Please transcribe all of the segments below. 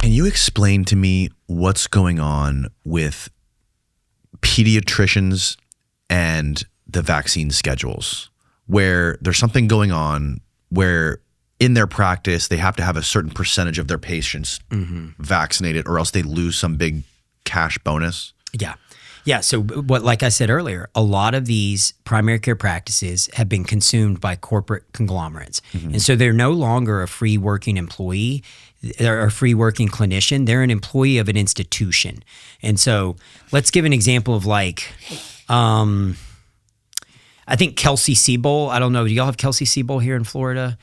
Can you explain to me what's going on with pediatricians and the vaccine schedules, where there's something going on where in their practice, they have to have a certain percentage of their patients vaccinated or else they lose some big cash bonus? Yeah. Yeah. So like I said earlier, a lot of these primary care practices have been consumed by corporate conglomerates. And so they're no longer a free working employee. They're a free working clinician. They're an employee of an institution. And so let's give an example of like, I think Kelsey-Seybold. I don't know. Do y'all have Kelsey-Seybold here in Florida?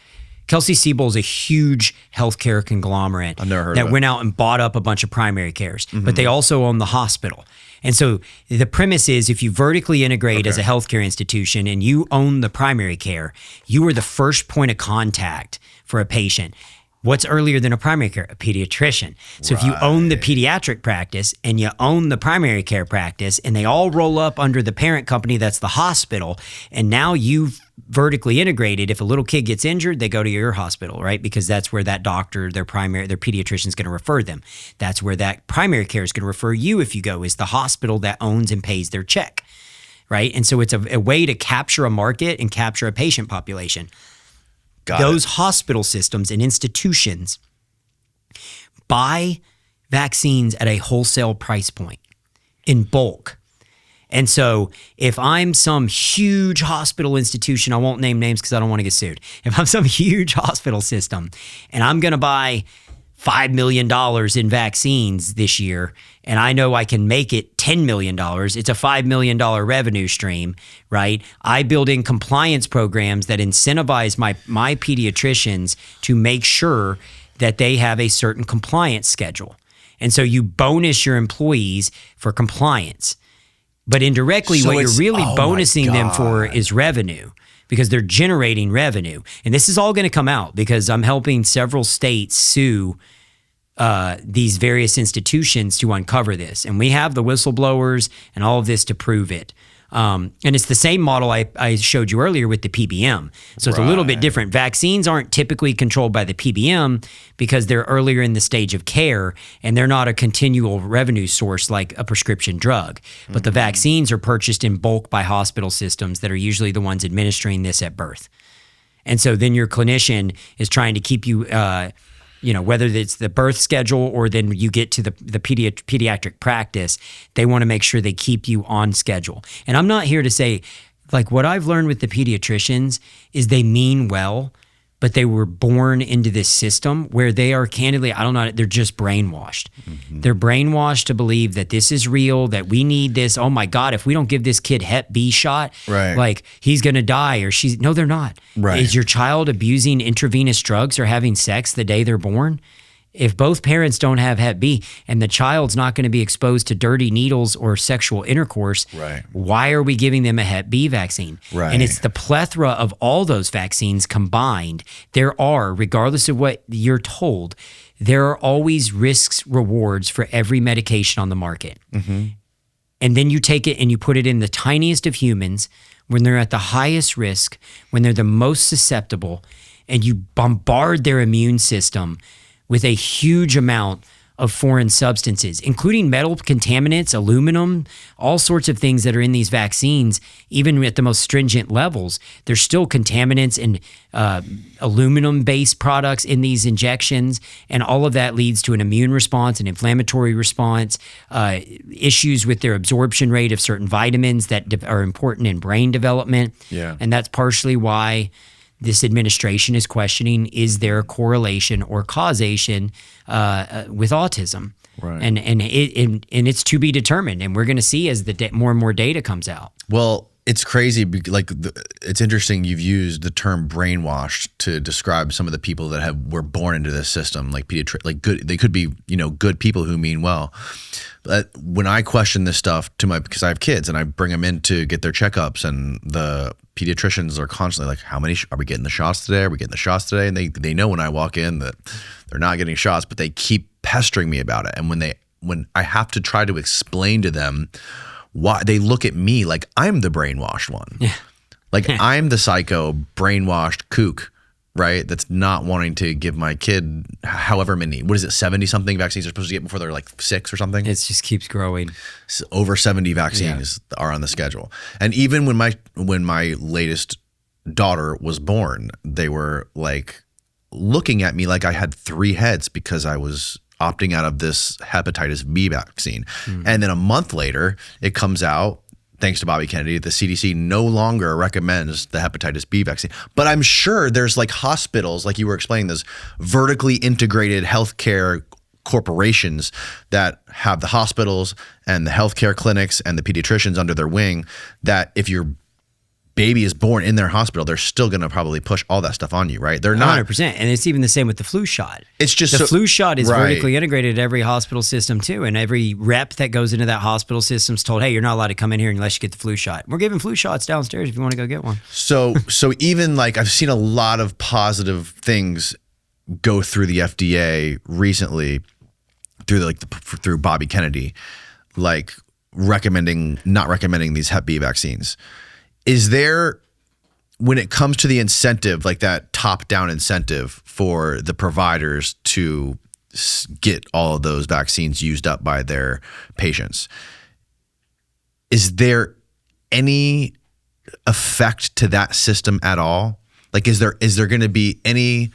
Kelsey-Seybold is a huge healthcare conglomerate I've never heard that of it. went out and bought up a bunch of primary cares, but they also own the hospital. And so the premise is if you vertically integrate as a healthcare institution and you own the primary care, you are the first point of contact for a patient. What's earlier than a primary care? A pediatrician. So if you own the pediatric practice and you own the primary care practice and they all roll up under the parent company that's the hospital, and now you've vertically integrated, if a little kid gets injured, they go to your hospital, right? Because that's where that doctor, their pediatrician is going to refer them. That's where that primary care is going to refer you if you go, is the hospital that owns and pays their check, right? And so it's a way to capture a market and capture a patient population. Those hospital systems and institutions buy vaccines at a wholesale price point in bulk. And so if I'm some huge hospital institution, I won't name names because I don't want to get sued. If I'm some huge hospital system and I'm going to buy $5 million in vaccines this year, and I know I can make it $10 million, it's a $5 million revenue stream, right? I build in compliance programs that incentivize my pediatricians to make sure that they have a certain compliance schedule. And so you bonus your employees for compliance. But indirectly, So what you're it's- really oh my bonusing them for God. is revenue, because they're generating revenue. And this is all going to come out because I'm helping several states sue these various institutions to uncover this. And we have the whistleblowers and all of this to prove it. And it's the same model I showed you earlier with the PBM. So it's a little bit different. Vaccines aren't typically controlled by the PBM because they're earlier in the stage of care and they're not a continual revenue source like a prescription drug. But the vaccines are purchased in bulk by hospital systems that are usually the ones administering this at birth. And so then your clinician is trying to keep you, whether it's the birth schedule or then you get to the pediatric practice, they want to make sure they keep you on schedule. And I'm not here to say, like, what I've learned with the pediatricians is they mean well, but they were born into this system where they are candidly, I don't know, they're just brainwashed. They're brainwashed to believe that this is real, that we need this. Oh my God, if we don't give this kid Hep B shot, like he's going to die or she's, no, they're not. Is your child abusing intravenous drugs or having sex the day they're born? If both parents don't have Hep B and the child's not going to be exposed to dirty needles or sexual intercourse, why are we giving them a Hep B vaccine? And it's the plethora of all those vaccines combined. There are, regardless of what you're told, there are always risks, rewards for every medication on the market. And then you take it and you put it in the tiniest of humans when they're at the highest risk, when they're the most susceptible, and you bombard their immune system with a huge amount of foreign substances, including metal contaminants, aluminum, all sorts of things that are in these vaccines, even at the most stringent levels. There's still contaminants and aluminum-based products in these injections, and all of that leads to an immune response, an inflammatory response, issues with their absorption rate of certain vitamins that are important in brain development. And that's partially why this administration is questioning, is there a correlation or causation with autism? And it's to be determined. And we're going to see as more and more data comes out. Well, it's crazy. It's interesting you've used the term brainwashed to describe some of the people that were born into this system, like good. They could be, good people who mean well. But when I question this stuff because I have kids and I bring them in to get their checkups, and the pediatricians are constantly like, how many are we getting the shots today? Are we getting the shots today? And they know when I walk in that they're not getting shots, but they keep pestering me about it. And when I have to try to explain to them why, they look at me like I'm the brainwashed one. Like I'm the psycho brainwashed kook right? That's not wanting to give my kid however many, what is it, 70 something vaccines they're supposed to get before they're like 6 or something? It just keeps growing. So over 70 vaccines are on the schedule. And even when my latest daughter was born, they were like looking at me like I had 3 heads because I was opting out of this hepatitis B vaccine. And then a month later, it comes out, thanks to Bobby Kennedy, the CDC no longer recommends the hepatitis B vaccine. But I'm sure there's like hospitals, like you were explaining, those vertically integrated healthcare corporations that have the hospitals and the healthcare clinics and the pediatricians under their wing, that if your baby is born in their hospital, they're still going to probably push all that stuff on you, right? They're not 100%. And it's even the same with the flu shot. It's just the flu shot is vertically integrated at every hospital system too. And every rep that goes into that hospital system is told, hey, you're not allowed to come in here unless you get the flu shot. We're giving flu shots downstairs if you want to go get one. So even like I've seen a lot of positive things go through the FDA recently through Bobby Kennedy, like not recommending these Hep B vaccines. Is there, when it comes to the incentive, like that top-down incentive for the providers to get all of those vaccines used up by their patients, is there any effect to that system at all? Like, is there going to be any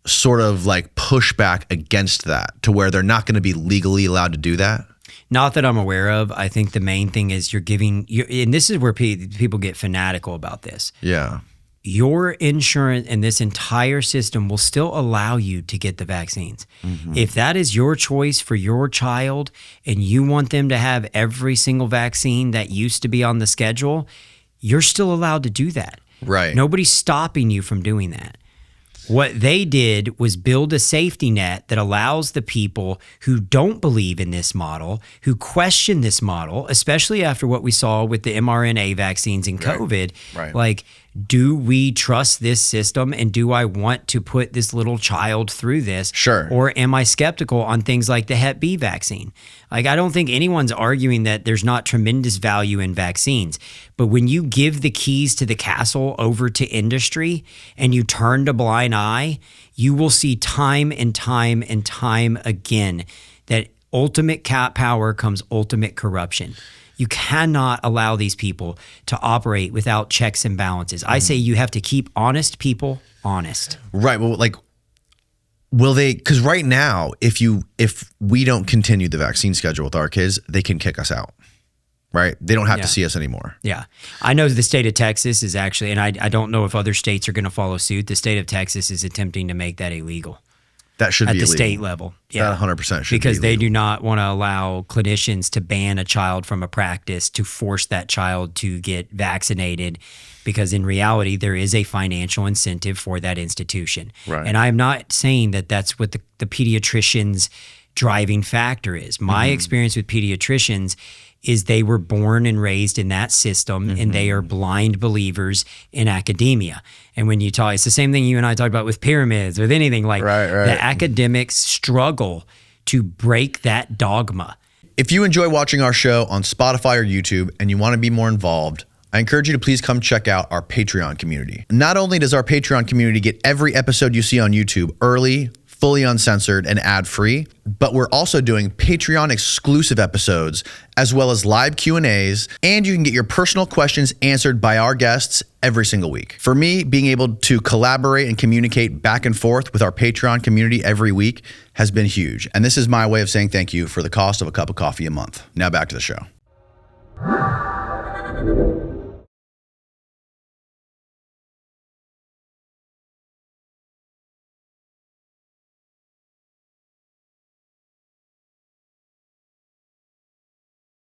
sort of like pushback against that to where they're not going to be legally allowed to do that? Not that I'm aware of. I think the main thing is and this is where people get fanatical about this. Yeah. Your insurance and this entire system will still allow you to get the vaccines. If that is your choice for your child and you want them to have every single vaccine that used to be on the schedule, you're still allowed to do that. Right. Nobody's stopping you from doing that. What they did was build a safety net that allows the people who don't believe in this model, who question this model, especially after what we saw with the mRNA vaccines in COVID, like, do we trust this system and do I want to put this little child through this? Sure. Or am I skeptical on things like the Hep B vaccine? Like, I don't think anyone's arguing that there's not tremendous value in vaccines. But when you give the keys to the castle over to industry and you turn a blind eye, you will see time and time and time again that ultimate power comes ultimate corruption. You cannot allow these people to operate without checks and balances. I say you have to keep honest people honest. Right. Well, like, will they? Because right now, if we don't continue the vaccine schedule with our kids, they can kick us out. Right? They don't have to see us anymore. Yeah. I know the state of Texas is actually, and I don't know if other states are going to follow suit. The state of Texas is attempting to make that illegal. That should be illegal. At the state level. Yeah. That 100% should be because they illegal. do not want to allow clinicians to ban a child from a practice to force that child to get vaccinated, because in reality, there is a financial incentive for that institution. Right. And I'm not saying that that's what the pediatrician's driving factor is. My experience with pediatricians is they were born and raised in that system, and they are blind believers in academia. And when you talk, it's the same thing you and I talked about with pyramids, with anything like the academics struggle to break that dogma. If you enjoy watching our show on Spotify or YouTube and you want to be more involved, I encourage you to please come check out our Patreon community. Not only does our Patreon community get every episode you see on YouTube early, fully uncensored, and ad-free, but we're also doing Patreon exclusive episodes, as well as live Q&As, and you can get your personal questions answered by our guests every single week. For me, being able to collaborate and communicate back and forth with our Patreon community every week has been huge. And this is my way of saying thank you for the cost of a cup of coffee a month. Now back to the show.